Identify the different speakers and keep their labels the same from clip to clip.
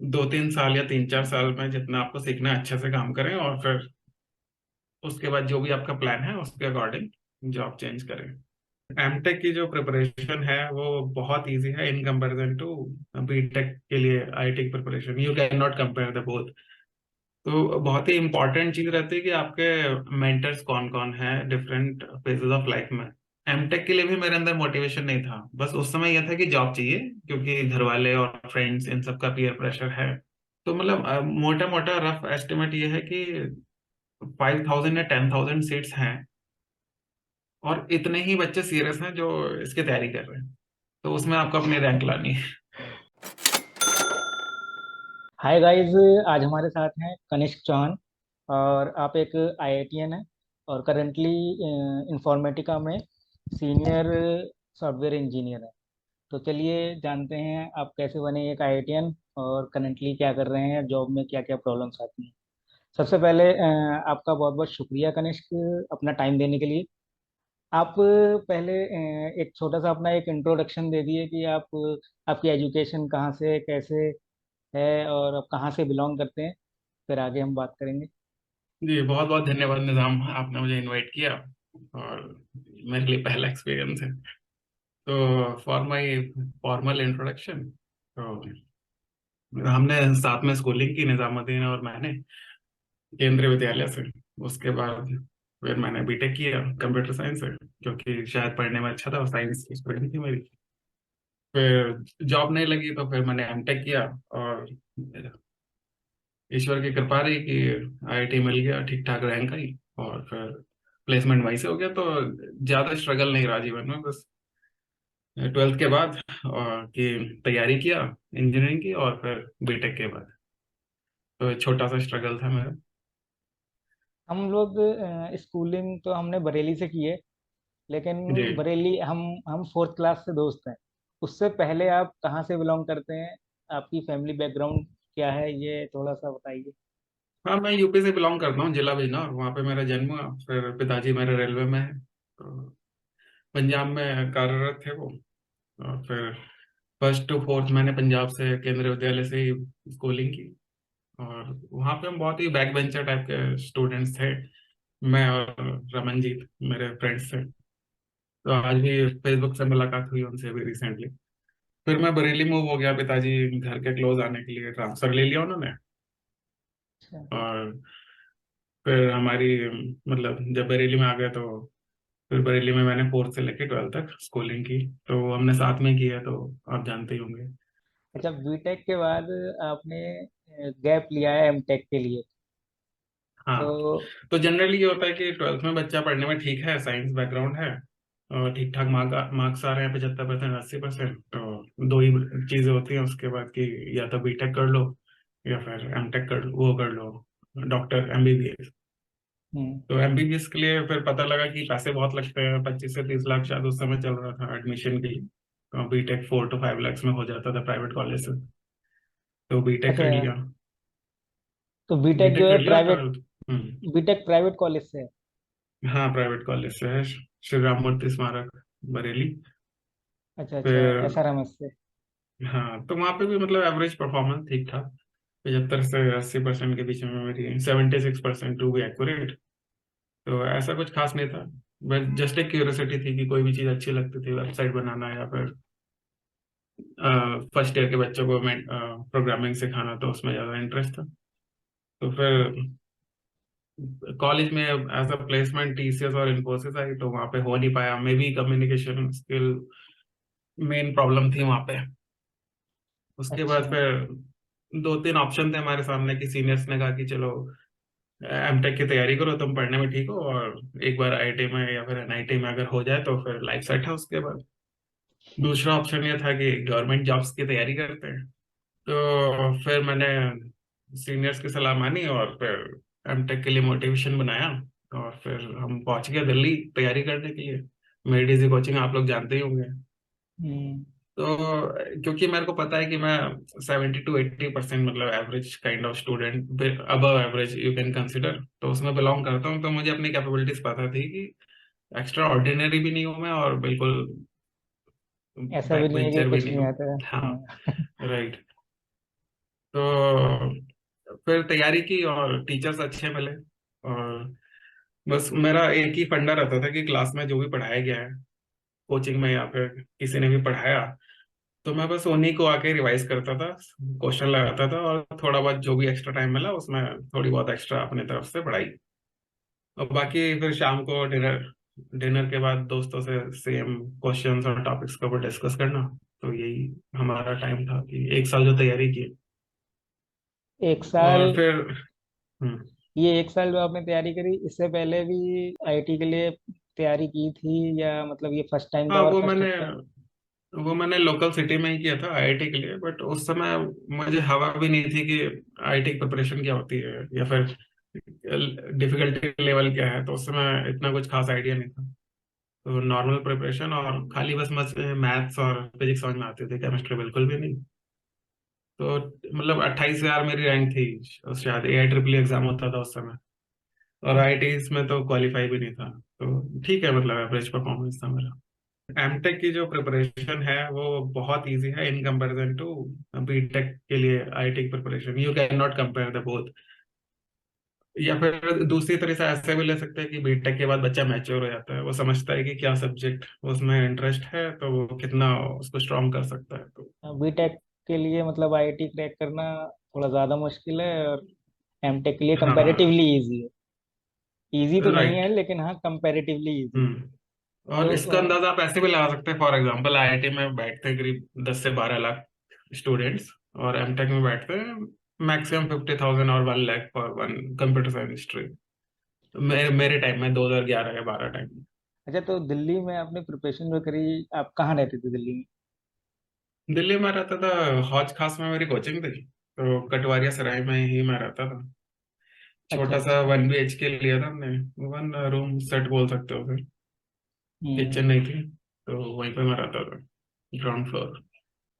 Speaker 1: 2-3 साल या 3-4 साल में जितना आपको सीखना है अच्छे से काम करें, और फिर उसके बाद जो भी आपका प्लान है उसके अकॉर्डिंग जॉब चेंज करें। एमटेक की जो प्रिपरेशन है वो बहुत इजी है इन कंपैरिजन टू बीटेक के लिए आईटी की preparation. You can not compare the both. तो बहुत ही इंपॉर्टेंट चीज रहती है कि आपके मेंटर्स कौन कौन है डिफरेंट फेजेस ऑफ लाइफ में। एमटेक के लिए भी मेरे अंदर मोटिवेशन नहीं था, बस उस समय यह था कि जॉब चाहिए, क्योंकि घर वाले और फ्रेंड्स इन सब का पीयर प्रेशर है। तो मतलब मोटा मोटा रफ एस्टिमेट ये है कि 5,000 या 10,000 सीट्स हैं, और इतने ही बच्चे सीरियस हैं जो इसकी तैयारी कर रहे हैं। तो उसमें आपको अपनी रैंक लानी है।
Speaker 2: Hi guys. आज हमारे साथ हैं कनिष्क चौहान। और आप एक आईआईटीएन है और करंटली इंफॉर्मेटिका में सीनियर सॉफ्टवेयर इंजीनियर है। तो चलिए जानते हैं आप कैसे बने एक आईआईटीएन और करंटली क्या कर रहे हैं, जॉब में क्या क्या प्रॉब्लम्स आती हैं। सबसे पहले आपका बहुत बहुत शुक्रिया कनिष्क, अपना टाइम देने के लिए। आप पहले एक छोटा सा अपना एक इंट्रोडक्शन दे दिए कि आप आपकी एजुकेशन कहाँ से कैसे है और आप कहाँ से बिलोंग करते हैं, फिर आगे हम बात करेंगे।
Speaker 1: जी बहुत बहुत धन्यवाद निज़ाम, आपने मुझे इनवाइट किया और मेरे लिए पहला एक्सपीरियंस है। तो फॉर माय फॉर्मल इंट्रोडक्शन, तो हमने साथ में स्कूलिंग की, निजामुद्दीन और मैंने, केंद्रीय विद्यालय से। उसके बाद फिर मैंने बीटेक किया कंप्यूटर साइंस से, क्योंकि शायद पढ़ने में अच्छा था और साइंस की स्टूडेंट थी मेरी। फिर जॉब नहीं लगी तो फिर मैंने एमटेक किया, और ईश्वर की कृपा रही कि आईआईटी मिल गया, ठीक ठाक रैंक आई, और फिर प्लेसमेंट वहीं से हो गया। तो ज्यादा स्ट्रगल नहीं रहा जीवन में, बस 12th के बाद की तैयारी किया इंजीनियरिंग की, और फिर बीटेक के बाद तो छोटा सा स्ट्रगल था मेरा।
Speaker 2: हम लोग स्कूलिंग तो हमने बरेली से की है, लेकिन
Speaker 1: जी
Speaker 2: बरेली हम फोर्थ क्लास से दोस्त हैं। उससे पहले आप कहाँ से बिलोंग करते हैं, आपकी फैमिली बैकग्राउंड क्या है, ये थोड़ा सा बताइए।
Speaker 1: हाँ, मैं यूपी से बिलोंग करता हूँ, जिला बिजनौर, वहाँ पे मेरा जन्म हुआ। फिर पिताजी मेरे रेलवे में है, तो पंजाब में कार्यरत थे वो। और फिर फर्स्ट टू फोर्थ मैंने पंजाब से केंद्रीय विद्यालय से ही स्कूलिंग की। और वहाँ पे हम बहुत ही बैक बेंचर टाइप के स्टूडेंट्स थे, मैं और रमनजीत मेरे फ्रेंड्स थे। तो आज भी फेसबुक से मुलाकात हुई उनसे भी रिसेंटली। फिर मैं बरेली मूव हो गया, पिताजी घर के क्लोज आने के लिए ट्रांसफर ले लिया उन्होंने।
Speaker 2: अच्छा।
Speaker 1: और फिर हमारी मतलब जब बरेली में आ गए, तो फिर बरेली में मैंने 4th से लेकर 12th तक स्कूलिंग की, तो हमने साथ में की है, तो आप जानते ही होंगे।
Speaker 2: अच्छा, बीटेक के बाद आपने गैप लिया है एमटेक के लिए।
Speaker 1: हाँ,
Speaker 2: तो
Speaker 1: तो जनरली ये होता है कि 12th में बच्चा पढ़ने में ठीक है, साइंस बैकग्राउंड है, और ठीक ठाक मार्क्स आ रहे हैं 75%, 80%, तो दो ही चीजें होती हैं उसके बाद कि या तो बीटेक कर लो या फिर एमटेक कर लो, वो कर लो, डॉक्टर एमबीबीएस।
Speaker 2: हम्म,
Speaker 1: तो एमबीबीएस के लिए फिर पता लगा कि पैसे बहुत लगते हैं, 25 से 30 लाख शायद उस समय चल रहा था एडमिशन के लिए। तो बीटेक 4 to 5 lakhs में हो जाता था प्राइवेट कॉलेज से। तो बीटेक
Speaker 2: अच्छा,
Speaker 1: कर लिया।
Speaker 2: तो बीटेक जो
Speaker 1: बीटेक
Speaker 2: है
Speaker 1: कर लिया
Speaker 2: private,
Speaker 1: 12th।
Speaker 2: BTech private college से है।
Speaker 1: हाँ, प्राइवेट कॉलेज से है, श्री राम मूर्ति स्मारक, बरेली।
Speaker 2: अच्छा अच्छा,
Speaker 1: फिर
Speaker 2: एसआरएमएस से।
Speaker 1: हाँ, तो वहाँ पे भी मतलब एवरेज परफॉर्मेंस ठीक था, 75 से 80% के बीच में मेरी, 76% टू बी एक्यूरेट। तो ऐसा कुछ खास नहीं था, बस जस्ट एक क्यूरियोसिटी थी कि कोई भी चीज़ अच्छी लगती थी, वेबसाइट बनाना या फिर फर्स्ट ईयर के बच्चों को प्रोग्रामिंग सिखाना, तो उसमें ज़्यादा इंटरेस्ट था। तो फिर कॉलेज में एज अ प्लेसमेंट टीसीएस और इन्फोसिस आई, तो वहाँ पे हो नहीं पाया, may be communication skill main problem थी वहाँ पे। उसके बाद
Speaker 2: अच्छा।
Speaker 1: फिर 2-3 ऑप्शन थे हमारे सामने कि सीनियर्स ने कहा कि चलो एमटेक की तैयारी करो, तुम पढ़ने में ठीक हो, और एक बार आईआईटी में या फिर एनआईटी में अगर हो जाए तो फिर लाइफ सेट है उसके बाद। दूसरा ऑप्शन ये था कि गवर्नमेंट जॉब्स की तैयारी करते हैं। तो फिर मैंने सीनियर्स की सलाह मानी और फिर एमटेक के लिए मोटिवेशन बनाया, और फिर हम पहुंच गए दिल्ली तैयारी करने के लिए। मेडिजी कोचिंग आप लोग जानते ही होंगे।
Speaker 2: हम्म।
Speaker 1: तो क्योंकि मेरे को पता है कि मैं 70 to 80% मतलब average kind of student, above average you can consider, तो उसमें बिलोंग करता हूँ। तो मुझे अपनी कैपेबिलिटीज पता थी कि एक्स्ट्रा ऑर्डिनरी भी नहीं हूँ मैं, और बिल्कुल
Speaker 2: ऐसा भी
Speaker 1: बैक
Speaker 2: नहीं है कि
Speaker 1: बेंचर भी
Speaker 2: कुछ
Speaker 1: नहीं
Speaker 2: नहीं
Speaker 1: हूँ।
Speaker 2: आता है।
Speaker 1: हाँ,
Speaker 2: हाँ।
Speaker 1: राइट। तो फिर तैयारी की और टीचर्स अच्छे मिले। और बस मेरा एक ही फंडा रहता था कि क्लास में जो भी पढ़ाया गया है, कोचिंग में या फिर किसी ने भी पढ़ाया, तो मैं बस उन्हीं को आके रिवाइज करता था, क्वेश्चन लगाता था, और थोड़ा बहुत जो भी एक्स्ट्रा टाइम मिला उसमें थोड़ी बहुत एक्स्ट्रा अपने तरफ से पढ़ाई। और बाकी फिर शाम को डिनर डिनर के बाद दोस्तों से सेम क्वेश्चंस और टॉपिक्स के ऊपर डिस्कस करना। तो यही हमारा टाइम था कि एक साल जो तैयारी की।
Speaker 2: एक साल।
Speaker 1: और फिर हम्म,
Speaker 2: ये एक साल जो आपने तैयारी करी, इससे पहले भी आईटी के लिए तैयारी की थी, या मतलब ये फर्स्ट टाइम था
Speaker 1: हाँ,
Speaker 2: और
Speaker 1: वो
Speaker 2: फर्स्ट
Speaker 1: मैंने
Speaker 2: अटेम्प्ट?
Speaker 1: वो मैंने लोकल सिटी में ही किया था आईआईटी के लिए। बट उस समय मुझे हवा भी नहीं थी कि आईआईटी की प्रिपरेशन क्या होती है या फिर डिफिकल्टी लेवल क्या है। तो उस समय इतना कुछ खास आइडिया नहीं था। तो नॉर्मल प्रिपरेशन और खाली बस मुझे मैथ्स और फिजिक्स समझ में आते थे, केमिस्ट्री बिल्कुल भी नहीं। तो मतलब 28,000 मेरी रैंक थी। और शायद एआई ट्रिपल एग्जाम होता था उस समय, और आईआईटी में तो क्वालिफाई भी नहीं था। तो ठीक है, मतलब एवरेज परफॉर्मेंस था मेरा। एमटेक की जो प्रिपरेशन है वो बहुत इजी है इन कंपैरिजन टू बीटेक के लिए आईआईटी की preparation. You can not compare the both. या फिर दूसरी तरह से ऐसे भी ले सकते हैं कि बीटेक के बाद बच्चा मैच्योर हो जाता है, वो समझता है कि क्या सब्जेक्ट उसमें इंटरेस्ट है, तो वो कितना उसको स्ट्रॉन्ग कर सकता है। तो
Speaker 2: बीटेक के लिए मतलब आईटी क्रैक करना थोड़ा ज़्यादा मुश्किल है, और एमटेक के लिए
Speaker 1: हाँ,
Speaker 2: कंपैरेटिवली इजी है। इजी तो नहीं है,
Speaker 1: राइट।
Speaker 2: लेकिन हाँ कंपैरेटिवली इजी है।
Speaker 1: और
Speaker 2: तो
Speaker 1: इसका अंदाजा आप ऐसे भी लगा सकते हैं। फॉर एग्जांपल आईआईटी में बैठते हैं करीब 10 से 12 लाख स्टूडेंट्स, और एमटेक में बैठते हैं मैक्सिमम 50,000 और 1 lakh for one computer science stream. मेरे टाइम में 2011 या 12 टाइम में।
Speaker 2: अच्छा, तो दिल्ली में आपने प्रिपरेशन जो करी, आप कहाँ रहते थे दिल्ली में?
Speaker 1: दिल्ली में रहता था, हौज खास में मेरी कोचिंग थी, तो कटवारिया सराय में ही मैं रहता था।
Speaker 2: अच्छा
Speaker 1: छोटा सा
Speaker 2: अच्छा।
Speaker 1: 1 BHK लिया था हमने, 1 रूम सेट बोल सकते हो फिर।
Speaker 2: हम्म।
Speaker 1: किचन नहीं थी, तो वहीं पे मैं रहता था, ग्राउंड फ्लोर।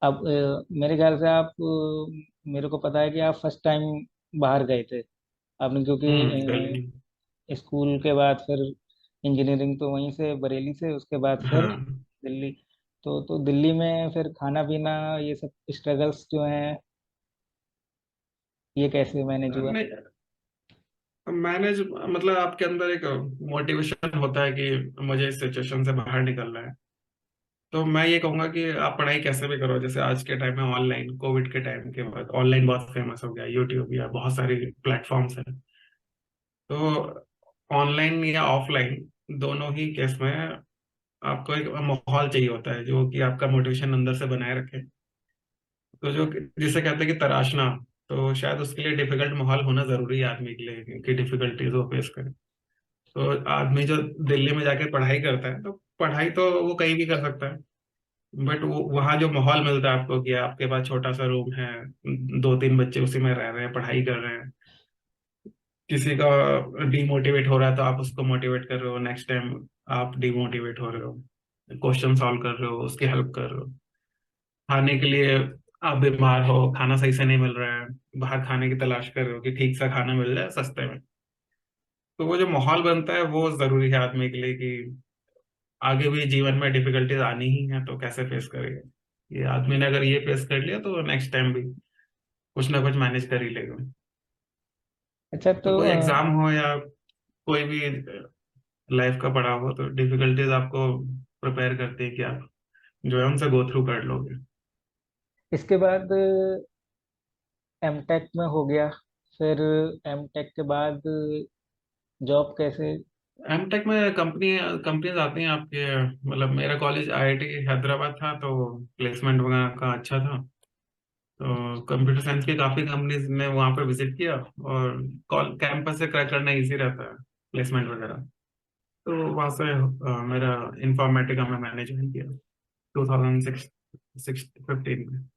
Speaker 2: अब मेरे ख्याल से आप मेरे को पता है कि आप फर्स्ट टाइम बाहर गए थे आपने, क्योंकि
Speaker 1: दिल्ली।
Speaker 2: स्कूल के बाद फिर इंजीनियरिंग तो वहीं से, बरेली से, उसके बाद फिर
Speaker 1: हाँ,
Speaker 2: दिल्ली। तो दिल्ली में फिर खाना पीना, ये सब स्ट्रगल्स जो हैं, ये कैसे मैनेज हुआ?
Speaker 1: नहीं, मैनेज मतलब आपके अंदर एक मोटिवेशन होता है कि मुझे इस सिचुएशन से बाहर निकलना है। तो मैं ये कहूंगा कि आप पढ़ाई कैसे भी करो, जैसे आज के टाइम में ऑनलाइन, कोविड के टाइम के बाद ऑनलाइन बहुत फेमस हो गया, यूट्यूब या बहुत सारी प्लेटफॉर्म्स हैं। तो ऑनलाइन या ऑफलाइन दोनों ही केस में आपको एक माहौल चाहिए होता है जो कि आपका मोटिवेशन अंदर से बनाए रखे। तो जो जिसे कहते हैं कि तराशना, तो शायद उसके लिए डिफिकल्ट माहौल होना जरूरी है आदमी के लिए कि डिफिकल्टीज वो फेस करे। तो आदमी जो दिल्ली में जाके पढ़ाई करता है, तो पढ़ाई तो वो कहीं भी कर सकता है। बट वो वहाँ जो माहौल मिलता है आपको कि आपके पास छोटा सा रूम है, 2-3 बच्चे उसी में रह रहे हैं, पढ़ाई कर रहे हैं। किसी का डीमोटिवेट हो रहा है तो आप उसको मोटिवेट कर रहे हो, नेक्स्ट टाइम आप डीमोटिवेट हो रहे हो, क्वेश्चन सॉल्व कर रहे हो, उसकी हेल्प कर रहे हो। खाने के लिए आप बीमार हो, खाना सही से नहीं मिल रहा है, बाहर खाने की तलाश कर रहे हो कि ठीक सा खाना मिल जाए सस्ते में। तो वो जो माहौल बनता है वो जरूरी है आदमी के लिए कि आगे भी जीवन में डिफिकल्टीज आनी ही है तो कैसे फेस करेगा। ये आदमी ने अगर ये फेस कर लिया तो नेक्स्ट टाइम भी कुछ ना कुछ मैनेज कर ही लेगा।
Speaker 2: अच्छा,
Speaker 1: तो
Speaker 2: तो
Speaker 1: कोई एग्जाम हो या कोई भी लाइफ का पड़ाव हो, तो डिफिकल्टीज आपको प्रिपेयर करते हैं कि आप जो है उनसे गो थ्रू कर लोगे।
Speaker 2: इसके बाद एमटेक में हो गया, फिर एमटेक के बाद जॉब कैसे?
Speaker 1: एमटेक में कंपनीज आती हैं आपके। मतलब मेरा कॉलेज आईआईटी हैदराबाद था, तो प्लेसमेंट वगैरह का अच्छा था। तो कंप्यूटर साइंस की काफी कंपनीज ने वहाँ पर विजिट किया, और कॉल कैंपस से क्रैक करना इजी रहता है प्लेसमेंट वगैरह। तो वहाँ से मेरा इंफॉर्मेटिका में मैंने ज्वाइन किया 2015 में।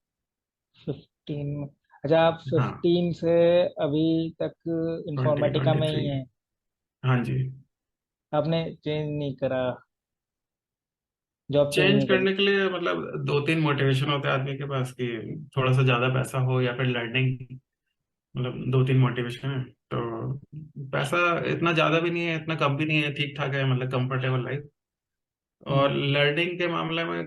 Speaker 2: 15? अच्छा, आप
Speaker 1: हाँ,
Speaker 2: 15 से अभी तक
Speaker 1: ट्वेंटी
Speaker 2: इंफॉर्मेटिका
Speaker 1: ट्वेंटी
Speaker 2: में
Speaker 1: थ्री
Speaker 2: ही हैं?
Speaker 1: हाँ जी।
Speaker 2: आपने चेंज नहीं करा, जॉब चेंज
Speaker 1: चेंज
Speaker 2: नहीं करी?
Speaker 1: करने के लिए मतलब 2-3 मोटिवेशन होते हैं आदमी के पास कि थोड़ा सा ज्यादा पैसा हो या फिर लर्निंग। मतलब 2-3 मोटिवेशन है। तो पैसा इतना ज्यादा भी नहीं है, इतना कम भी नहीं है, ठीक ठाक है, मतलब कंफर्टेबल लाइफ। और
Speaker 2: हम्म।
Speaker 1: लर्निंग के मामले में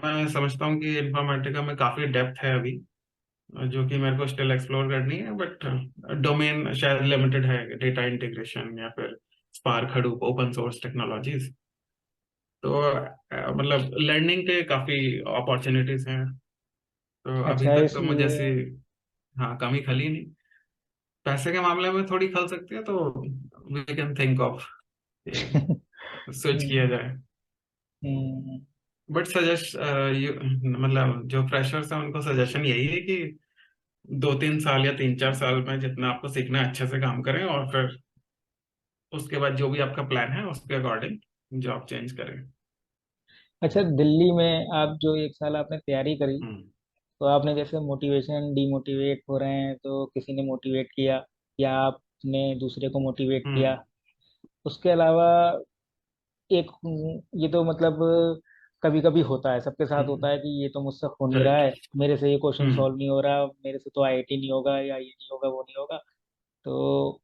Speaker 1: मैं समझता हूँ कि इन्फॉर्मेटिका में काफी डेप्थ है अभी। जो कि मेरे को स्टिल एक्सप्लोर करनी है, बट डोमेन शायद लिमिटेड है, डेटा इंटीग्रेशन या फिर spark Hadoop open source technologies. तो मतलब लर्निंग के काफी अपॉर्चुनिटीज हैं। तो अभी
Speaker 2: अच्छा
Speaker 1: तक
Speaker 2: इस
Speaker 1: तो मुझे ऐसी, हाँ, कमी खली नहीं। पैसे के मामले में थोड़ी खल सकती है, तो we can think of switch किया
Speaker 2: हम्म,
Speaker 1: जाए।
Speaker 2: हम्म,
Speaker 1: बट सजेस्ट मतलब जो फ्रेशर्स हैं उनको सजेशन यही है कि 2-3 साल या 3-4 साल में जितना आपको सीखना है अच्छे से काम करें, और फिर उसके बाद जो भी आपका प्लान है उसके अकॉर्डिंग जॉब चेंज करें।
Speaker 2: अच्छा दिल्ली में आप जो एक साल आपने तैयारी करी,
Speaker 1: हम्म।
Speaker 2: तो आपने जैसे मोटिवेशन डिमोटिवेट हो रहे हैं तो किसी ने मोटिवेट किया या आपने दूसरे को मोटिवेट किया,
Speaker 1: हम्म।
Speaker 2: उसके अलावा एक ये तो मतलब कभी कभी होता है, सबके साथ होता
Speaker 1: हम्म।
Speaker 2: है कि ये तो मुझसे हो नहीं रहा
Speaker 1: करेक्ट।
Speaker 2: है, मेरे से ये क्वेश्चन
Speaker 1: हम्म।
Speaker 2: सॉल्व नहीं हो रहा, मेरे से तो आईआईटी नहीं होगा या ये नहीं होगा वो नहीं होगा। तो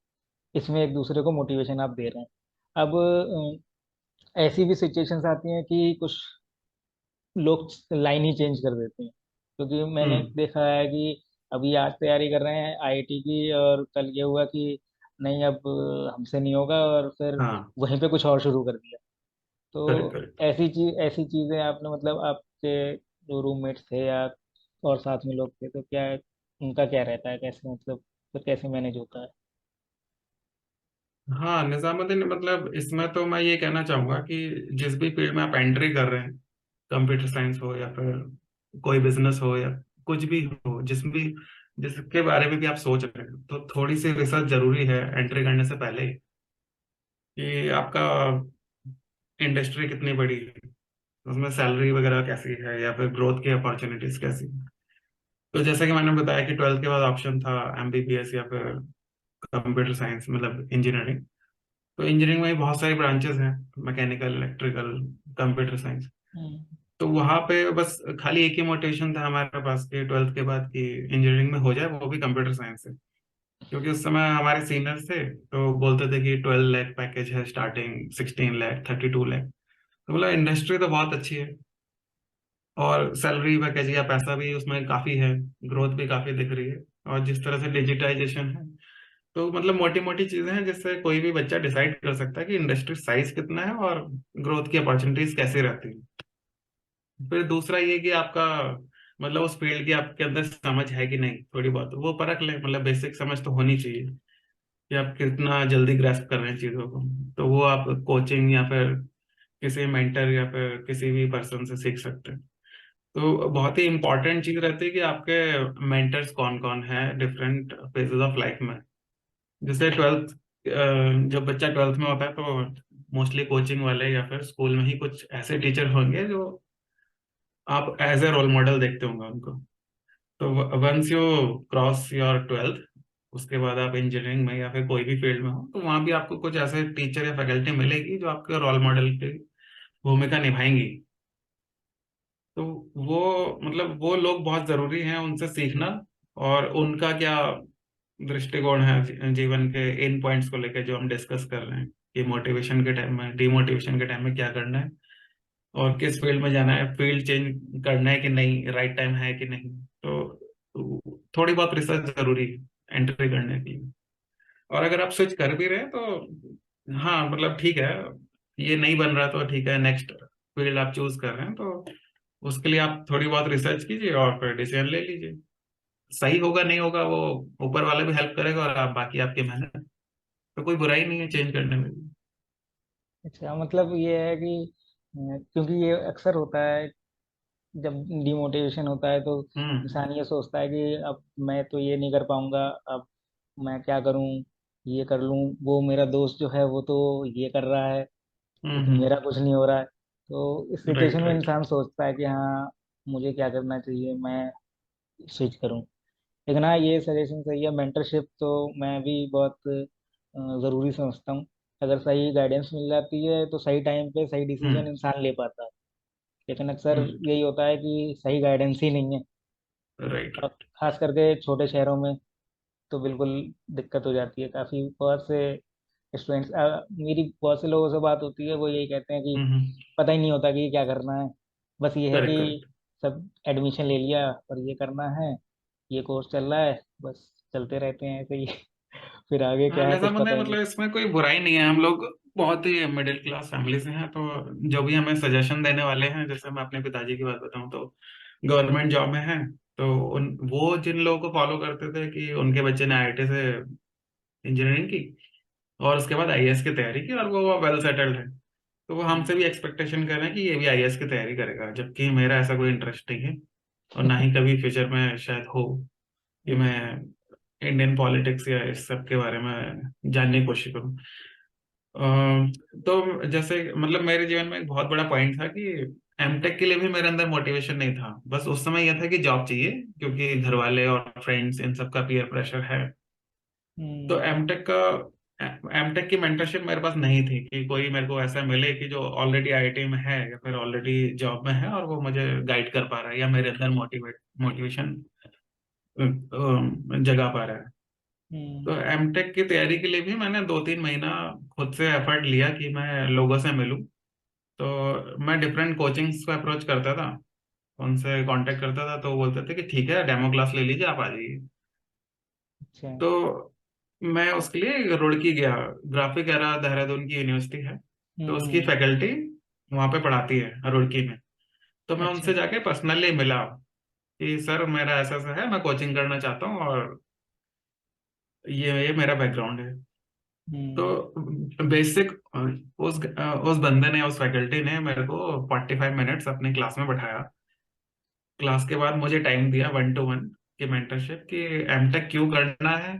Speaker 2: इसमें एक दूसरे को मोटिवेशन आप दे रहे हैं। अब ऐसी भी सिचुएशंस आती हैं कि कुछ लोग लाइन ही चेंज कर देते हैं, क्योंकि मैंने
Speaker 1: हम्म।
Speaker 2: देखा है कि अभी आज तैयारी कर रहे हैं आईआईटी की और कल ये हुआ कि नहीं अब हमसे नहीं होगा, और फिर
Speaker 1: हाँ।
Speaker 2: वहीं पे कुछ और शुरू कर दिया।
Speaker 1: करेक्ट,
Speaker 2: तो
Speaker 1: करेक्ट।
Speaker 2: ऐसी चीजें आपने मतलब आपके जो रूममेट्स थे या और साथ में लोग थे, तो क्या उनका क्या रहता है, कैसे मतलब फिर कैसे मैनेज होता है?
Speaker 1: हाँ, निजामुद्दीन, मतलब इसमें तो मैं ये कहना चाहूंगा कि जिस भी फील्ड में आप एंट्री कर रहे हैं, कंप्यूटर साइंस हो या फिर कोई बिजनेस हो या कुछ भी हो, जिसके बारे में भी आप सोच रहे हैं, तो थोड़ी सी रिसर्च जरूरी है एंट्री करने से पहले, कि आपका इंडस्ट्री कितनी बड़ी है, उसमें सैलरी वगैरह कैसी है या फिर ग्रोथ की अपॉर्चुनिटीज कैसी है। तो जैसे कि मैंने बताया कि 12th के बाद ऑप्शन था एमबीबीएस या फिर कंप्यूटर साइंस, मतलब इंजीनियरिंग। तो इंजीनियरिंग में भी बहुत सारी ब्रांचेस हैं, मैकेनिकल, इलेक्ट्रिकल, कंप्यूटर साइंस।
Speaker 2: हम्म,
Speaker 1: तो वहां पे बस खाली एक ही मोटिवेशन था हमारे पास कि 12th के बाद कि इंजीनियरिंग में हो जाए, वो भी कंप्यूटर साइंस से। क्योंकि उस समय हमारे सीनियर्स थे तो बोलते थे कि 12 लाख पैकेज है, स्टार्टिंग 16 लाख, 32 लाख। तो बोला इंडस्ट्री तो बहुत अच्छी है, और सैलरी पैकेज या पैसा भी उसमें काफी है, ग्रोथ भी काफी दिख रही है, और जिस तरह से डिजिटाइजेशन है, तो मतलब मोटी मोटी चीजें हैं जिससे कोई भी बच्चा डिसाइड कर सकता है कि इंडस्ट्री साइज कितना है और ग्रोथ की अपॉर्चुनिटीज कैसी रहती है। फिर दूसरा ये कि आपका मतलब उस फील्ड की आपके अंदर समझ है कि नहीं, थोड़ी बहुत वो परख ले, मतलब बेसिक समझ तो होनी चाहिए कि आप कितना जल्दी ग्रैस्प कर रहे हैं चीजों को। तो वो आप कोचिंग या फिर किसी मेंटर या फिर किसी भी पर्सन से सीख सकते हैं। तो बहुत ही इंपॉर्टेंट चीज रहती है कि आपके मेंटर्स कौन कौन है डिफरेंट फेजेस ऑफ लाइफ में। जैसे ट्वेल्थ, जब बच्चा 12th में होता है तो मोस्टली कोचिंग वाले या फिर स्कूल में ही कुछ ऐसे टीचर होंगे जो आप एज ए रोल मॉडल देखते होंगे उनको। तो once you cross your 12th, उसके बाद आप इंजीनियरिंग में या फिर कोई भी फील्ड में हो, तो वहां भी आपको कुछ ऐसे टीचर या फैकल्टी मिलेगी जो आपके रोल मॉडल की भूमिका निभाएंगी। तो वो मतलब वो लोग बहुत जरूरी हैं, उनसे सीखना। और उनका क्या दृष्टिकोण है जीवन के इन पॉइंट्स को लेकर जो हम डिस्कस कर रहे हैं, कि मोटिवेशन के टाइम में, डिमोटिवेशन के टाइम में क्या करना है, और किस फील्ड में जाना है, फील्ड चेंज करना है कि नहीं, राइट टाइम है कि नहीं। तो थोड़ी बहुत रिसर्च जरूरी है एंट्री करने के लिए। और अगर आप स्विच कर भी रहे हैं तो हाँ, मतलब ठीक है, ये नहीं बन रहा तो ठीक है, नेक्स्ट फील्ड आप चूज कर रहे हैं तो उसके लिए आप थोड़ी बहुत रिसर्च कीजिए और फिर डिसीजन ले लीजिए। सही होगा नहीं होगा वो ऊपर वाला भी हेल्प करेगा, और आप बाकी आपकी मेहनत, तो कोई बुराई नहीं है चेंज करने में भी।
Speaker 2: अच्छा मतलब ये है कि क्योंकि ये अक्सर होता है जब डिमोटिवेशन होता है तो
Speaker 1: हम्म।
Speaker 2: इंसान ये सोचता है कि अब मैं तो ये नहीं कर पाऊंगा, अब मैं क्या करूं, ये कर लूं, वो मेरा दोस्त जो है वो तो ये कर रहा है लेकिन
Speaker 1: हम्म।
Speaker 2: मेरा कुछ नहीं हो रहा है। तो इस सिचुएशन
Speaker 1: राइट,
Speaker 2: में
Speaker 1: राइट।
Speaker 2: इंसान सोचता है कि हाँ मुझे क्या करना चाहिए, मैं स्विच करूं। लेकिन हाँ ये सजेशन सही है, मेंटरशिप तो मैं भी बहुत ज़रूरी समझता हूँ। अगर सही गाइडेंस मिल जाती है तो सही टाइम पे सही डिसीजन
Speaker 1: हम्म।
Speaker 2: इंसान ले पाता है। लेकिन अक्सर
Speaker 1: हम्म।
Speaker 2: यही होता है कि सही गाइडेंस ही नहीं है,
Speaker 1: राइट,
Speaker 2: और
Speaker 1: राइट।
Speaker 2: खास करके छोटे शहरों में तो बिल्कुल दिक्कत हो जाती है। काफ़ी बहुत से स्टूडेंट्स, मेरी बहुत से लोगों से बात होती है, वो यही कहते हैं कि
Speaker 1: हम्म।
Speaker 2: पता ही नहीं होता कि क्या करना है, बस ये है
Speaker 1: करेक्ट,
Speaker 2: कि
Speaker 1: करेक्ट।
Speaker 2: सब एडमिशन ले लिया और ये करना है, ये कोर्स चल रहा है, बस चलते रहते हैं ऐसे ही। फिर आगे
Speaker 1: हाँ,
Speaker 2: क्या है कुछ
Speaker 1: निजामुद्दीन
Speaker 2: पता ही नहीं।
Speaker 1: मतलब इसमें कोई बुराई नहीं है, हम लोग बहुत ही मिडिल क्लास फैमिली से हैं, तो जो भी हमें सजेशन देने वाले हैं, जैसे मैं अपने पिताजी की बात बताऊं तो गवर्नमेंट जॉब में हैं, तो उन वो जिन लोगों को फॉलो करते थे कि उनके बच्चे ने आईआईटी से इंजीनियरिंग की और उसके बाद आईएएस की तैयारी की और वो वेल सेटल्ड है, तो वो हमसे
Speaker 2: हम्म।
Speaker 1: भी एक्सपेक्टेशन कर रहे हैं कि ये भी आईएएस की तैयारी करेगा, जबकि मेरा ऐसा कोई इंटरेस्ट नहीं है और ना ही कभी फ्यूचर में शायद हो कि मैं
Speaker 2: हम्म।
Speaker 1: इंडियन पॉलिटिक्स या इस सब के बारे में जानने की कोशिश करूं। तो जैसे मतलब मेरे जीवन में एक बहुत बड़ा पॉइंट था कि एमटेक के लिए भी मेरे अंदर मोटिवेशन नहीं था, बस उस समय यह था कि जॉब चाहिए क्योंकि घर वाले और फ्रेंड्स इन सब का पीयर प्रेशर है। तो
Speaker 2: हम्म।
Speaker 1: एमटेक की मेंटरशिप मेरे पास नहीं थी कि कोई मेरे को ऐसा मिले कि जो ऑलरेडी आईआईटी में है या फिर ऑलरेडी जॉब में है और वो मुझे गाइड कर पा रहा है या मेरे अंदर मोटिवेशन जगा पा रहा है। तो
Speaker 2: हम्म।
Speaker 1: एमटेक की तैयारी के लिए भी मैंने 2-3 महीना खुद से एफर्ट लिया कि मैं लोगों से मिलूं। तो मैं डिफरेंट कोचिंग्स को अप्रोच करता था, उनसे कांटेक्ट करता था, तो वो बोलते थे कि ठीक है डेमो क्लास ले लीजिए, आप आ जाइए।
Speaker 2: अच्छा।
Speaker 1: तो मैं उसके लिए रुड़की गया। ग्राफिक एरा देहरादून की यूनिवर्सिटी है, तो उसकी
Speaker 2: हम्म।
Speaker 1: फैकल्टी वहाँ पे पढ़ाती है रुड़की में। तो मैं
Speaker 2: अच्छा।
Speaker 1: उनसे जाके पर्सनली मिला कि सर मेरा ऐसा ऐसा है, मैं कोचिंग करना चाहता हूँ और ये मेरा बैकग्राउंड है।
Speaker 2: हम्म।
Speaker 1: तो बेसिक उस बंदे ने, उस फैकल्टी ने मेरे को 45 मिनट्स अपनी क्लास में बैठाया। क्लास के बाद मुझे टाइम दिया 1-to-1 की मेंटरशिप कि एमटेक क्यों करना है,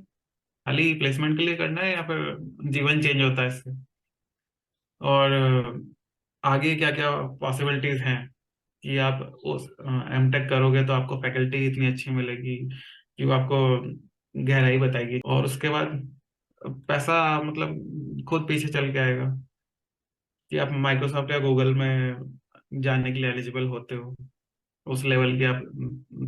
Speaker 1: खाली प्लेसमेंट के लिए करना है या फिर जीवन चेंज होता है इससे, और आगे क्या क्या पॉसिबिलिटीज हैं कि आप उस एमटेक करोगे तो आपको फैकल्टी इतनी अच्छी मिलेगी कि वो आपको गहराई बताएगी, और उसके बाद पैसा मतलब खुद पीछे चल के आएगा कि आप माइक्रोसॉफ्ट या गूगल में जाने के लिए एलिजिबल होते हो, उस लेवल की आप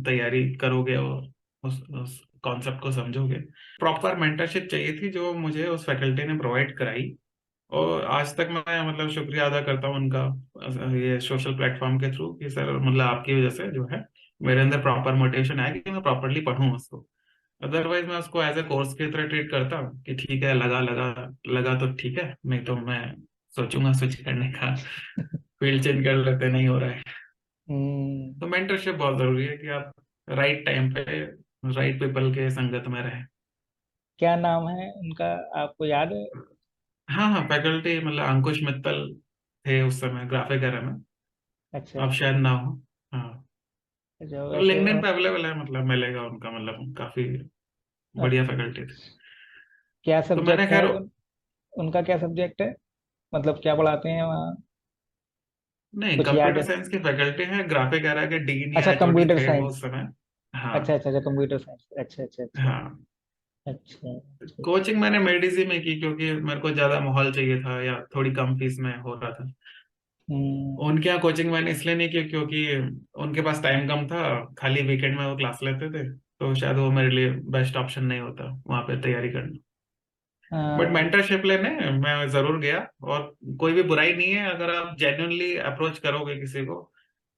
Speaker 1: तैयारी करोगे और उस कॉन्सेप्ट को समझोगे। प्रॉपर मेंटरशिप चाहिए थी जो मुझे उस फैकल्टी ने प्रोवाइड कराई, और आज तक मैं मतलब शुक्रिया अदा करता हूँ उनका, ये सोशल प्लेटफॉर्म के थ्रू, कि सर मतलब आपकी वजह से जो है मेरे अंदर प्रॉपर मोटिवेशन आया कि मैं प्रॉपरली पढूं उसको। अदरवाइज मैं उसको एज ए कोर्स की तरह ट्रीट करता कि ठीक है, लगा लगा लगा तो ठीक है, नहीं तो मैं सोचूंगा स्विच करने का, फील्ड चेंज कर लेते, नहीं हो रहा है।
Speaker 2: हम्म।
Speaker 1: तो मेंटरशिप बहुत जरूरी है कि आप राइट टाइम पे राइट पीपल के संगत में रहें।
Speaker 2: क्या नाम है उनका, आपको याद है?
Speaker 1: हाँ हाँ, फैकल्टी मतलब अंकुश मित्तल थे उस समय ग्राफिक एरा में,
Speaker 2: अच्छा।
Speaker 1: अब शायद ना हो। हाँ,
Speaker 2: अच्छा
Speaker 1: तो
Speaker 2: वैसे
Speaker 1: लिंक्डइन पे अवेलेबल है, मतलब मिलेगा उनका, मतलब काफी बढ़िया
Speaker 2: ओके।
Speaker 1: फैकल्टी थे।
Speaker 2: क्या
Speaker 1: तो मैंने
Speaker 2: सब्जेक्ट है
Speaker 1: खैर,
Speaker 2: उनका क्या सब्जेक्ट है, मतलब क्या पढ़ाते हैं वहाँ?
Speaker 1: नहीं
Speaker 2: कुछ याद
Speaker 1: कंप्यूटर
Speaker 2: है?
Speaker 1: साइंस की फैकल्टी है, ग्राफिक एरा के डीन या
Speaker 2: अच्छा
Speaker 1: एचओडी
Speaker 2: कंप्यूटर
Speaker 1: थे वो
Speaker 2: साइंस।
Speaker 1: उस समय। हाँ
Speaker 2: अच्छा अच्छा अच्छा, कंप्यूटर साइंस, अच्छा अच्छा अच्छा।
Speaker 1: हाँ।
Speaker 2: अच्छा अच्छा अच्छा।
Speaker 1: कोचिंग मैंने मेडिसी में की क्योंकि मेरे को ज्यादा माहौल चाहिए था या थोड़ी कम फीस में हो रहा था।
Speaker 2: हम्म।
Speaker 1: उनके यहाँ कोचिंग मैंने इसलिए नहीं की क्योंकि उनके पास टाइम कम था, खाली वीकेंड में वो क्लास लेते थे, तो शायद वो मेरे लिए बेस्ट ऑप्शन नहीं होता वहाँ पे तैयारी करना। बट
Speaker 2: हाँ।
Speaker 1: मेंटरशिप लेने मैं जरूर गया, और कोई भी बुराई नहीं है अगर आप जेन्युइनली अप्रोच करोगे किसी को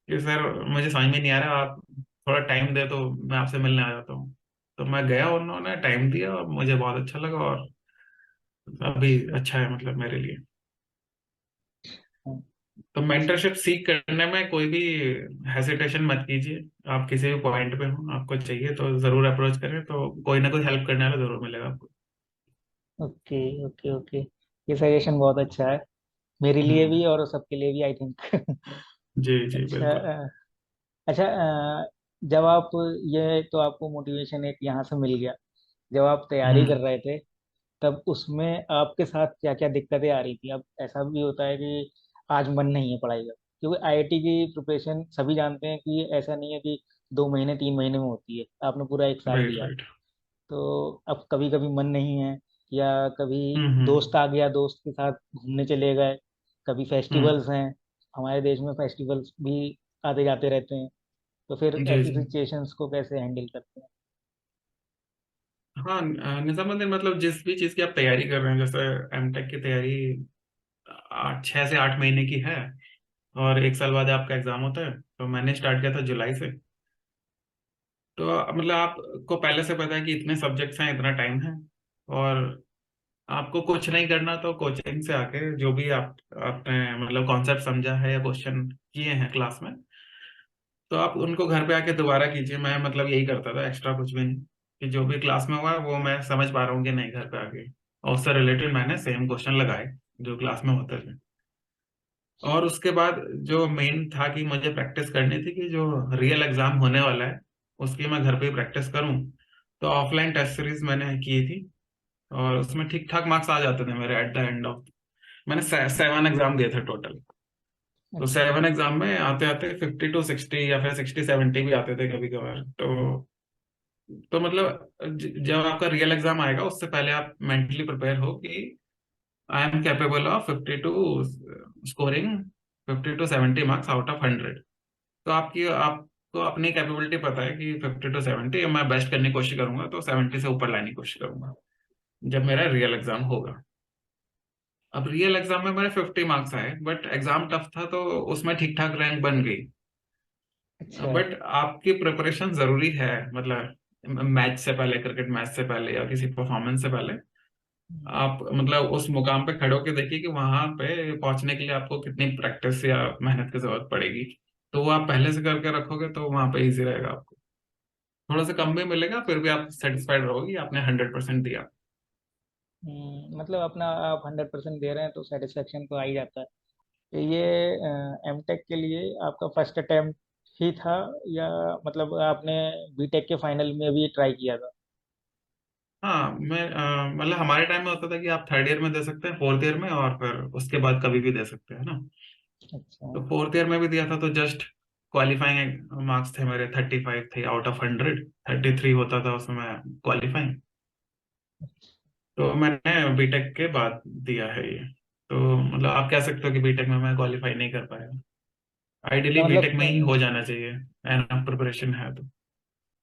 Speaker 1: कि सर मुझे समझ में नहीं आ रहा, आप थोड़ा टाइम दे तो मैं आपसे मिलने आ जाता हूँ। तो मैं गया, उन्होंने टाइम दिया और मुझे बहुत अच्छा लगा, और अभी
Speaker 2: अच्छा।
Speaker 1: अच्छा है मतलब मेरे लिए।
Speaker 2: हाँ।
Speaker 1: तो मेंटरशिप सीख करने में कोई भी हेसिटेशन मत कीजिए, आप किसी भी पॉइंट पे हो, आपको चाहिए तो जरूर अप्रोच करें, तो कोई ना कोई हेल्प करने वाला जरूर मिलेगा आपको।
Speaker 2: ओके ओके ओके, ये सजेशन बहुत अच्छा है, मेरे लिए
Speaker 1: हम्म।
Speaker 2: भी और सबके लिए भी आई थिंक।
Speaker 1: जी जी
Speaker 2: अच्छा
Speaker 1: बिल्कुल।
Speaker 2: अच्छा जब आप, ये तो आपको मोटिवेशन एक यहाँ से मिल गया, जब आप तैयारी कर
Speaker 1: हम्म।
Speaker 2: रहे थे तब उसमें आपके साथ क्या क्या दिक्कतें आ रही थी? अब ऐसा भी होता है कि आज मन नहीं है पढ़ाई का, क्योंकि आईआईटी की प्रिपरेशन सभी जानते हैं कि ऐसा नहीं है कि 2 महीने 3 महीने में होती है, आपने पूरा 1 साल
Speaker 1: राइट
Speaker 2: दिया।
Speaker 1: राइट।
Speaker 2: तो अब कभी कभी मन नहीं है, या कभी
Speaker 1: हम्म।
Speaker 2: दोस्त आ गया, दोस्त के साथ घूमने चले गए, कभी
Speaker 1: हम्म।
Speaker 2: फेस्टिवल्स हैं, हमारे देश में फेस्टिवल्स भी आते जाते रहते हैं, तो फिर
Speaker 1: जी
Speaker 2: ऐसी
Speaker 1: जी।
Speaker 2: सिचुएशंस को कैसे हैंडल करते हैं?
Speaker 1: हाँ, निजामुद्दीन मतलब जिस भी चीज़ की आप तैयारी कर रहे हैं, जैसे एमटेक की तैयारी 6 से 8 महीने की है, और 1 साल बाद आपका एग्जाम होता है, तो मैंने स्टार्ट किया था जुलाई से। तो मतलब आपको पहले से पता है कि इतने सब्जेक्ट्स हैं, इतना टाइम है, और आपको कुछ नहीं करना, तो कोचिंग से आके जो भी आपने मतलब कॉन्सेप्ट समझा है या क्वेश्चन किए हैं क्लास में, तो आप उनको घर पे आके दोबारा कीजिए। मैं मतलब यही करता था, एक्स्ट्रा कुछ भी नहीं, कि जो भी क्लास में हुआ है वो मैं समझ पा रहा हूँ कि नहीं, घर पे आके और उससे रिलेटेड मैंने सेम क्वेश्चन लगाए जो क्लास में होते थे। और उसके बाद जो मेन था कि मुझे प्रैक्टिस करनी थी कि जो रियल एग्जाम होने वाला है उसकी मैं घर पे ही प्रैक्टिस करूं। तो ऑफलाइन टेस्ट सीरीज मैंने की थी, और उसमें ठीक ठाक मार्क्स आ जाते थे मेरे एट द एंड ऑफ। मैंने 7 एग्जाम दिए थे टोटल। तो
Speaker 2: अच्छा।
Speaker 1: 7 एग्जाम में आते आते 50 to 60 या फिर 60-70 भी आते थे कभी कभार। तो मतलब जब आपका रियल एग्जाम आएगा उससे पहले आप मेंटली प्रिपेयर हो कि I am capable of 50 to scoring 50 to 70 marks out of 100। तो आपको अपनी कैपेबिलिटी पता है कि 50 to 70 मैं बेस्ट करने की कोशिश करूंगा, तो 70 से ऊपर लाने की कोशिश करूंगा जब मेरा रियल एग्जाम होगा। अब रियल एग्जाम में मेरे 50 मार्क्स आए, बट एग्जाम टफ था तो उसमें ठीक ठाक रैंक बन गई।
Speaker 2: अच्छा।
Speaker 1: बट आपकी प्रिपरेशन जरूरी है, मतलब मैच से पहले, क्रिकेट मैच से पहले या किसी परफॉर्मेंस से पहले
Speaker 2: हम्म।
Speaker 1: आप मतलब उस मुकाम पे खड़े होके देखिए कि वहां पे पहुंचने के लिए आपको कितनी प्रैक्टिस या मेहनत की जरूरत पड़ेगी। तो वो आप पहले से करके रखोगे तो वहां पे इजी रहेगा आपको। थोड़ा सा कम भी मिलेगा, फिर भी आप सेटिस्फाइड रहोगे कि आपने 100% दिया।
Speaker 2: मतलब अपना आप 100% दे रहे हैं तो सेटिस्फेक्शन तो आ ही जाता है। तो ये एमटेक के लिए आपका फर्स्ट अटेम्प्ट ही था, या मतलब आपने बीटेक के फाइनल में भी ट्राई किया था?
Speaker 1: हाँ, मैं मतलब हमारे टाइम में होता था कि आप थर्ड ईयर में दे सकते हैं, फोर्थ ईयर में, और फिर उसके बाद कभी भी दे सकते हैं ना।
Speaker 2: अच्छा।
Speaker 1: तो फोर्थ ईयर में भी दिया था तो जस्ट क्वालिफाइंग मार्क्स थे मेरे, 35 थे आउट ऑफ 100। 33 होता था उसमें क्वालिफाइंग। तो मैंने बीटेक के बाद दिया है ये। तो मतलब आप कह सकते हो कि बीटेक में मैं क्वालिफाई नहीं कर पाया। आइडियली
Speaker 2: अच्छा, मतलब
Speaker 1: बीटेक में ही हो जाना चाहिए, एनफ प्रिपरेशन है तो।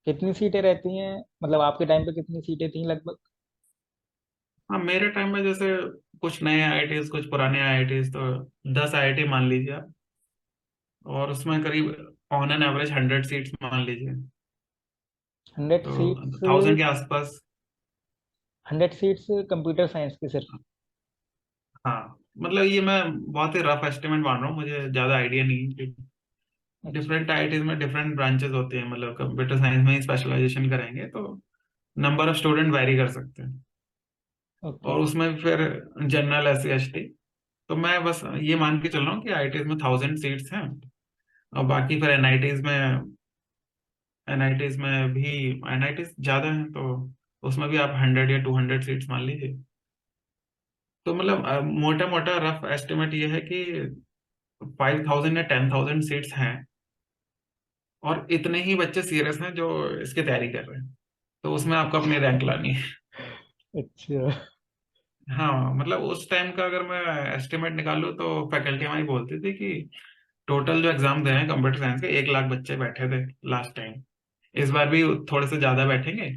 Speaker 2: कितनी सीटें रहती हैं, मतलब आपके टाइम पे कितनी सीटें थी लगभग?
Speaker 1: हाँ, मेरे टाइम में जैसे कुछ नए आईआईटीज, कुछ पुराने आईआईटीज, तो 10 आईआईटी मान लीजिए आप, और उसमें करीब ऑन एन एवरेज 100 सीट्स मान लीजिए।
Speaker 2: 100
Speaker 1: तो
Speaker 2: सीट्स?
Speaker 1: 1000 के आसपास।
Speaker 2: 100 सीट्स कंप्यूटर साइंस की सिर्फ?
Speaker 1: हाँ, मतलब ये मैं बहुत ही रफ एस्टिमेट मान रहा हूँ, मुझे ज़्यादा आइडिया नहीं है।
Speaker 2: अच्छा।
Speaker 1: डिफरेंट आईआईटीज में डिफरेंट ब्रांचेस होती हैं, मतलब कंप्यूटर साइंस में ही स्पेशलाइजेशन करेंगे तो नंबर ऑफ स्टूडेंट वैरी कर सकते हैं।
Speaker 2: ओके।
Speaker 1: और उसमें फिर जनरल, SC ST। तो मैं बस ये मान के चल रहा हूँ कि आईआईटीज में 1000 सीट्स हैं, और बाकी फिर एनआईटीज में भी एनआईटीज ज़्यादा हैं, तो उसमें भी आप 100 या 200 सीट्स मान लीजिए। तो मतलब मोटा मोटा रफ एस्टिमेट ये है कि 5000 या 10,000 सीट्स हैं, और इतने ही बच्चे सीरियस हैं जो इसकी तैयारी कर रहे हैं। तो उसमें आपको अपनी रैंक लानी है।
Speaker 2: अच्छा।
Speaker 1: हाँ, मतलब उस टाइम का अगर मैं एस्टिमेट निकालूं तो फैकल्टी हमारी बोलती थी कि टोटल जो एग्जाम दे रहे हैं कंप्यूटर साइंस के 1 लाख बच्चे बैठे थे लास्ट टाइम। इस बार भी थोड़े से ज्यादा बैठेंगे,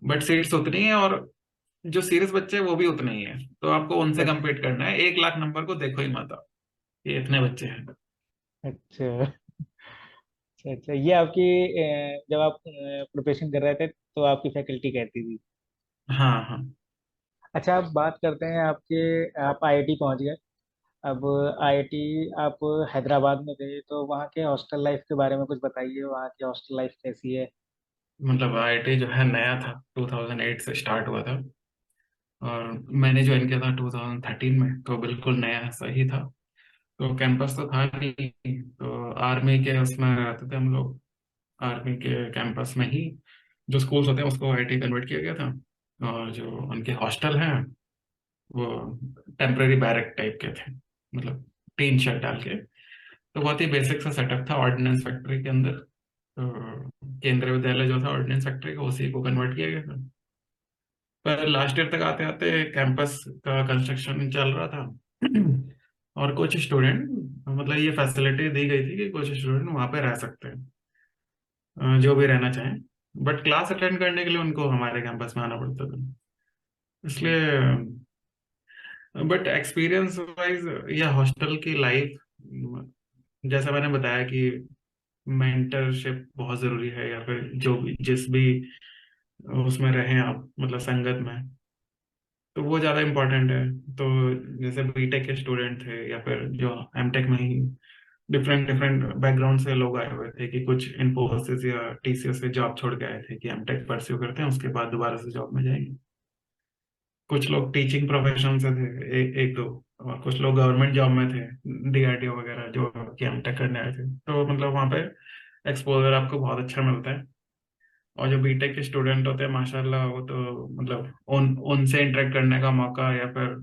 Speaker 1: बट सीट्स उतनी है, और जो सीरियस बच्चे हैं वो भी उतने ही है। तो आपको उनसे कम्पीट करना है, 1 लाख नंबर को देखो ही मत आप, ये इतने बच्चे हैं।
Speaker 2: अच्छा। अच्छा। अच्छा, ये आपकी जब आप प्रिपरेशन कर रहे थे तो आपकी फैकल्टी कहती थी?
Speaker 1: हाँ हाँ।
Speaker 2: अच्छा, आप बात करते हैं आपके, आप आईआईटी पहुंच गए। अब आईआईटी आप हैदराबाद में गए तो वहाँ के हॉस्टल लाइफ के बारे में कुछ बताइए, वहाँ की हॉस्टल लाइफ कैसी है?
Speaker 1: मतलब आईआईटी जो है नया था, 2008 से स्टार्ट हुआ था, और मैंने ज्वाइन किया था 2013 में, तो बिल्कुल नया सही था। तो कैंपस तो था नहीं, तो आर्मी के उसमें रहते थे हम लोग। आर्मी के कैंपस में ही जो स्कूल्स होते हैं उसको आईआईटी कन्वर्ट किया गया था, और जो उनके हॉस्टल हैं वो टेम्पररी बैरक टाइप के थे, मतलब टीन शेड डाल के। तो बहुत ही बेसिक सा सेटअप था ऑर्डिनेंस फैक्ट्री के अंदर। तो केंद्रीय विद्यालय जो था ऑर्डिनेंस फैक्ट्री का, उसी को कन्वर्ट किया गया था। पर लास्ट ईयर तक आते आते कैंपस का कंस्ट्रक्शन चल रहा था, और कुछ स्टूडेंट, मतलब ये फैसिलिटी दी गई थी कि कुछ स्टूडेंट वहाँ पे रह सकते हैं, जो भी रहना चाहें। बट क्लास अटेंड करने के लिए उनको हमारे कैंपस में आना पड़ता था, इसलिए। बट एक्सपीरियंस वाइज या हॉस्टल की लाइफ, जैसा मैंने बताया कि मेंटरशिप बहुत जरूरी है, या फिर जो भी जिस भी उसमें रहें आप, मतलब संगत में, तो वो ज़्यादा इम्पोर्टेंट है। तो जैसे बीटेक के स्टूडेंट थे या फिर जो एमटेक में ही डिफरेंट डिफरेंट बैकग्राउंड से लोग आए हुए थे, कि कुछ इन्फोसिस या टीसीएस से जॉब छोड़ के आए थे कि एमटेक परस्यू करते हैं, उसके बाद दोबारा से जॉब में जाएंगे। कुछ लोग टीचिंग प्रोफेशन से थे, एक दो, और कुछ लोग गवर्नमेंट जॉब में थे, डीआरडीओ वगैरह, जो कि एमटेक करने आए थे। तो मतलब वहाँ पे एक्सपोजर आपको बहुत अच्छा मिलता है। और जो बीटेक के स्टूडेंट होते हैं माशाल्लाह, वो तो मतलब उनसे इंटरेक्ट करने का मौका, या फिर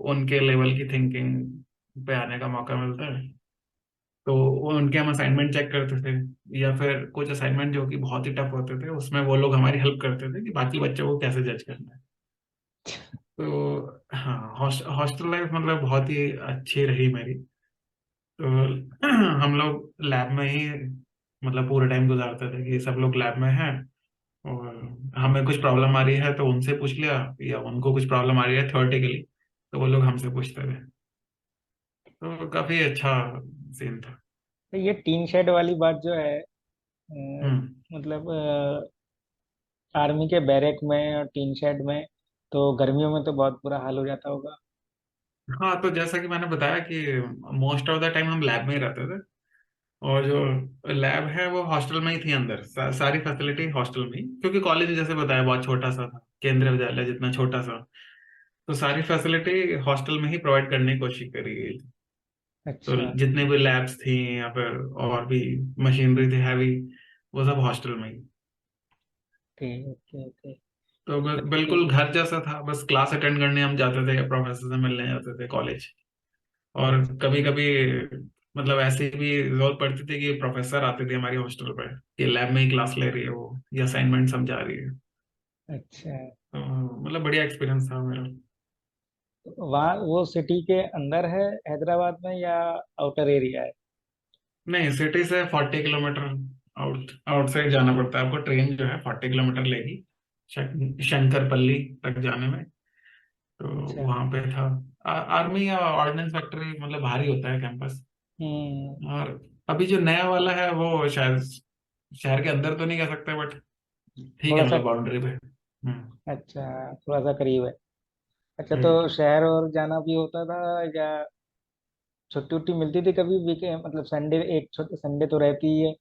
Speaker 1: उनके लेवल की थिंकिंग पे आने का मौका मिलता है। तो वो उनके हम असाइनमेंट चेक करते थे, या फिर कुछ असाइनमेंट जो कि बहुत ही टफ होते थे, उसमें वो लोग हमारी हेल्प करते थे कि बाकी बच्चों को कैसे जज करना है। तो हाँ, हॉस्टल लाइफ मतलब बहुत ही अच्छी रही मेरी। तो हम लोग लैब में ही मतलब पूरे टाइम गुजारते थे, कि सब लोग लैब में हैं, और हमें कुछ प्रॉब्लम आ रही है तो उनसे पूछ लिया, या उनको कुछ प्रॉब्लम आ रही है थ्योरेटिकली, तो वो लोग हमसे पूछते थे। तो काफी अच्छा सीन था।
Speaker 2: तो ये टीन शेड वाली बात जो है,
Speaker 1: हम्म।
Speaker 2: मतलब आर्मी के बैरक में और टीन शेड में तो गर्मियों में तो बहुत बुरा हाल हो जाता होगा।
Speaker 1: हाँ, तो जैसा कि मैंने बताया कि मोस्ट ऑफ द टाइम हम लैब में ही रहते थे, और जो लैब है वो हॉस्टल में ही थी अंदर, सारी फैसिलिटी हॉस्टल में ही, क्योंकि कॉलेज जैसे बताया बहुत छोटा सा था, केंद्रीय विद्यालय जितना छोटा सा, तो सारी फैसिलिटी हॉस्टल में ही प्रोवाइड करने की कोशिश करी गई थी। तो
Speaker 2: अच्छा।
Speaker 1: जितने भी लैब्स थी या फिर और भी मशीनरी थी हैवी, वो सब हॉस्टल में ही।
Speaker 2: ठीक, ओके ओके।
Speaker 1: तो
Speaker 2: ये
Speaker 1: बिल्कुल घर जैसा था, बस क्लास अटेंड करने हम जाते थे या प्रोफेसर से मिलने जाते थे कॉलेज। और
Speaker 2: अच्छा
Speaker 1: कभी कभी मतलब ऐसी भी जरूरत पड़ती थी कि प्रोफेसर आते थे हमारी हॉस्टल पर, कि लैब में ही क्लास ले रही है वो, या असाइनमेंट समझा रही है।
Speaker 2: अच्छा।
Speaker 1: तो मतलब बढ़िया एक्सपीरियंस था मेरा।
Speaker 2: वहाँ वो सिटी के अंदर है हैदराबाद में या आउटर एरिया है?
Speaker 1: नहीं, सिटी से 40 किलोमीटर आउटसाइड जाना पड़ता है आपको। ट्रेन जो है 40 किलोमीटर लेगी शंकरपल्ली तक जाने में। तो
Speaker 2: अच्छा।
Speaker 1: वहां पे था आर्मी या ऑर्डिनेंस फैक्ट्री, मतलब भारी होता है कैंपस।
Speaker 2: हम्म।
Speaker 1: और अभी जो नया वाला है वो शायद शहर के अंदर तो नहीं कह सकते, बट ठीक है,
Speaker 2: थोड़ा सा।
Speaker 1: मतलब बाउंड्री पे।
Speaker 2: अच्छा, थोड़ा सा करीब है। अच्छा, तो
Speaker 1: हम्म।
Speaker 2: शहर और जाना भी होता था या छुट्टी उट्टी मिलती थी कभी वीकेंड, मतलब संडे, एक छोटे संडे तो रहती ही है,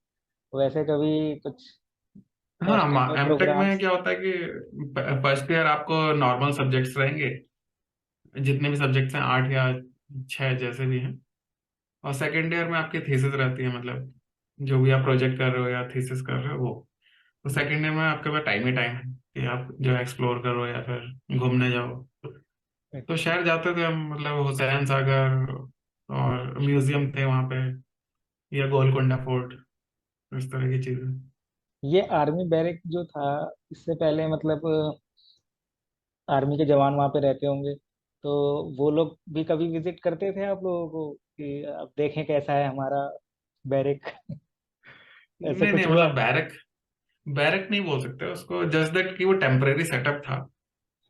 Speaker 2: वैसे कभी कुछ हॉस्टल
Speaker 1: हाँ,
Speaker 2: में
Speaker 1: एमटेक में
Speaker 2: प्रोग्राम्स?
Speaker 1: क्या होता है कि फर्स्ट ईयर आपको नॉर्मल सब्जेक्ट्स रहेंगे, जितने भी सब्जेक्ट्स हैं, 8 या 6 जैसे भी हैं। और सेकेंड ईयर में आपकी थीसिस रहती है, मतलब जो भी आप प्रोजेक्ट कर रहे हो या थीसिस कर रहे हो वो। तो सेकेंड ईयर में आपके पास टाइम ही टाइम है कि आप जो एक्सप्लोर करो या फिर घूमने जाओ। तो
Speaker 2: अच्छा।
Speaker 1: शहर जाते थे हम, मतलब हुसैन सागर, और म्यूजियम थे वहाँ पे, या गोलकोंडा फोर्ट, इस तरह की चीजें।
Speaker 2: ये आर्मी बैरक जो था, इससे पहले मतलब आर्मी के जवान वहाँ पे रहते होंगे, तो वो लोग भी कभी विजिट करते थे आप लोगों को कि आप देखें कैसा है हमारा बैरक? ऐसा
Speaker 1: नहीं नहीं,
Speaker 2: कुछ हुआ?
Speaker 1: मतलब बैरक बैरक नहीं बोल सकते उसको, जस्ट दैट कि वो टेम्परेरी सेटअप था,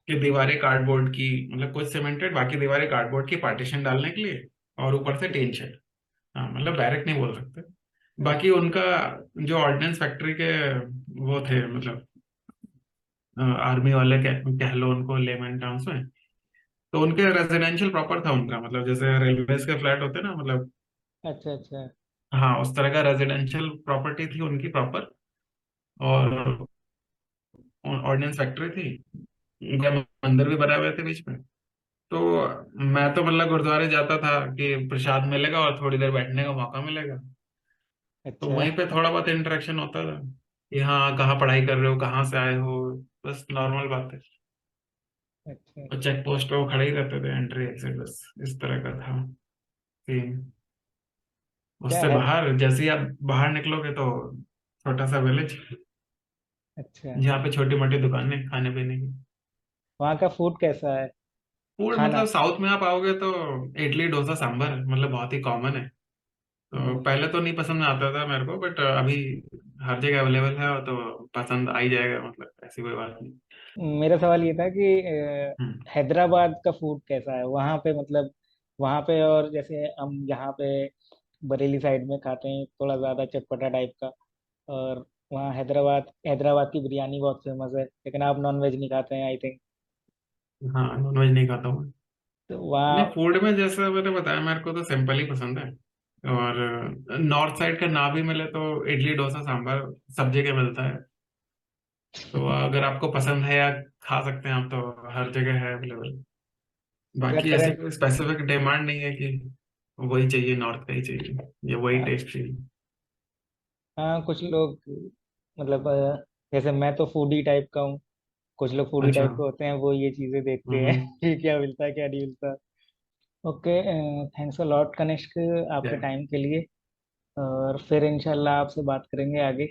Speaker 1: कि दीवारें कार्डबोर्ड की, मतलब कुछ सीमेंटेड, बाकी दीवारें कार्डबोर्ड की, पार्टीशन डालने के लिए, और ऊपर से टीन शेड। हाँ, मतलब बैरक नहीं बोल सकते। बाकी उनका जो ऑर्डिनेंस फैक्ट्री के वो थे, मतलब आर्मी वाले कह लो उनको लेमैन टर्म्स में, तो उनके रेजिडेंशियल प्रॉपर था उनका, मतलब जैसे रेलवेज के फ्लैट होते हैं ना, मतलब
Speaker 2: अच्छा अच्छा।
Speaker 1: हाँ, उस तरह का रेजिडेंशियल प्रॉपर्टी थी उनकी प्रॉपर। और ऑर्डिनेंस फैक्ट्री थी, उनका मंदिर भी बना हुए थे बीच में। तो मैं तो मतलब गुरुद्वारे जाता था कि प्रसाद मिलेगा और थोड़ी देर बैठने का मौका मिलेगा। तो
Speaker 2: अच्छा
Speaker 1: वहीं पे थोड़ा बहुत इंटरेक्शन होता था, कि हाँ कहाँ पढ़ाई कर रहे हो, कहाँ से आए हो, बस नॉर्मल बात है।
Speaker 2: अच्छा।
Speaker 1: और चेक पोस्ट पे वो खड़े ही रहते थे, एंट्री एग्जिट, बस इस तरह का था सीन।
Speaker 2: क्या
Speaker 1: उससे
Speaker 2: है?
Speaker 1: बाहर जैसे ही आप बाहर निकलोगे तो छोटा सा विलेज,
Speaker 2: अच्छा।
Speaker 1: जहाँ पे छोटी मोटी दुकानें खाने पीने की।
Speaker 2: वहाँ का फूड कैसा है?
Speaker 1: फूड
Speaker 2: खाना?
Speaker 1: मतलब साउथ में आप आओगे तो इडली डोसा सांभर मतलब बहुत ही कॉमन है। तो
Speaker 2: हम्म,
Speaker 1: पहले तो नहीं पसंद आता था मेरे को, बट अभी हर जगह अवेलेबल है, तो पसंद आ ही जाएगा, मतलब ऐसी कोई बात नहीं।
Speaker 2: मेरा सवाल ये था कि
Speaker 1: हम्म।
Speaker 2: हैदराबाद का फूड कैसा है वहाँ पे, मतलब वहाँ पे और जैसे हम यहाँ पे बरेली साइड में खाते हैं थोड़ा ज़्यादा चटपटा टाइप का। और वहाँ हैदराबाद हैदराबाद की बिरयानी बहुत फेमस है, लेकिन आप नॉन वेज नहीं खाते हैं आई थिंक।
Speaker 1: हाँ, नॉनवेज नहीं खाता हूँ।
Speaker 2: तो
Speaker 1: नहीं,
Speaker 2: वहाँ
Speaker 1: फूड में जैसे मैंने बताया, मेरे को तो सिंपल ही पसंद है। और नॉर्थ साइड का ना भी मिले तो इडली डोसा सांभर सब जगह मिलता है। तो अगर आपको पसंद है या खा सकते हैं आप, तो हर जगह है अवेलेबल।
Speaker 2: मतलब
Speaker 1: बाकी ऐसी
Speaker 2: करंट
Speaker 1: कोई स्पेसिफिक डिमांड नहीं है कि वही चाहिए, नॉर्थ का ही चाहिए या वही
Speaker 2: हाँ,
Speaker 1: टेस्ट चाहिए।
Speaker 2: हाँ, कुछ लोग मतलब जैसे मैं तो फूडी टाइप का हूँ। कुछ लोग फूडी
Speaker 1: अच्छा।
Speaker 2: टाइप के होते हैं, वो ये चीज़ें देखते हैं
Speaker 1: हम्म।
Speaker 2: कि क्या मिलता है क्या नहीं मिलता। Okay, thanks a lot Kanishk आपके
Speaker 1: या
Speaker 2: टाइम के लिए। और फिर इंशाल्लाह आपसे बात करेंगे आगे।